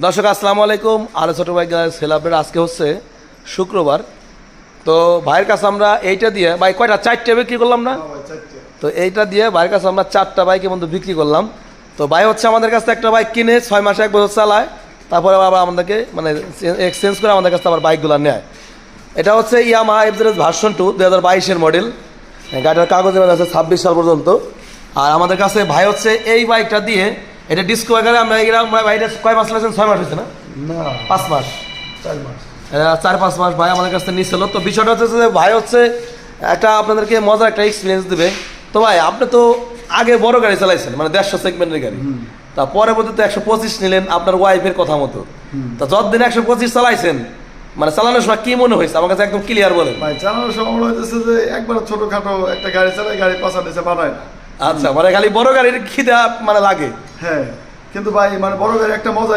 দর্শক আসসালামু আলাইকুম। আরে ছোটো ভাই সেলাবের আজকে হচ্ছে শুক্রবার। তো ভাইয়ের কাছে আমরা এইটা দিয়ে ভাই কয়টা 4টে বিক্রি করলাম না? তো এইটা দিয়ে ভাইয়ের কাছে আমরা 4টা বাইকে বন্ধু বিক্রি করলাম। তো ভাই হচ্ছে আমাদের কাছে একটা বাইক কিনে 6 মাসে 1 বছর চালায়, তারপরে আবার আমাদেরকে মানে এক্সচেঞ্জ করে আমাদের কাছে আবার বাইকগুলো নেয়। এটা হচ্ছে ইয়ামাহা এফজেড ভার্সন 2 2022-এর মডেল। গাড়ির কাগজের আছে 26 সাল পর্যন্ত। আর আমাদের কাছে ভাই হচ্ছে এই বাইকটা দিয়ে এটা ডিস্কো আকারে আমরা ভাইটা কয় মাস লাগছে? 6 মাস হয়েছে না? 5 মাস 4-5 মাস ভাই আমাদের কাছে নিয়েছিল। তো বিষয়টা হচ্ছে যে ভাই হচ্ছে একটা আপনাদেরকে মজার একটা এক্সপিরিয়েন্স দেবে। তো ভাই আপনি তো আগে বড় গাড়ি চালাইছেন, মানে 150 সেগমেন্টের গাড়ি, তা পরবর্তীতে 125 নিলেন আপনার ওয়াইফের কথা মতো। তা যতদিন 125 চালাইছেন, মানে চালানোর সময় কি মনে হয়েছে আমার কাছে একদম ক্লিয়ার বলেন। ভাই চালানোর সময় মনে হইতেছে যে একবার ছোটখাটো একটা গাড়ি চালায়, গাড়ি পাশা নিচে বানায় না। আচ্ছা, মানে খালি বড় গাড়ির খিদা মানে লাগে। হ্যাঁ, কিন্তু ভাই মানে বড় গাড়ি একটা মজা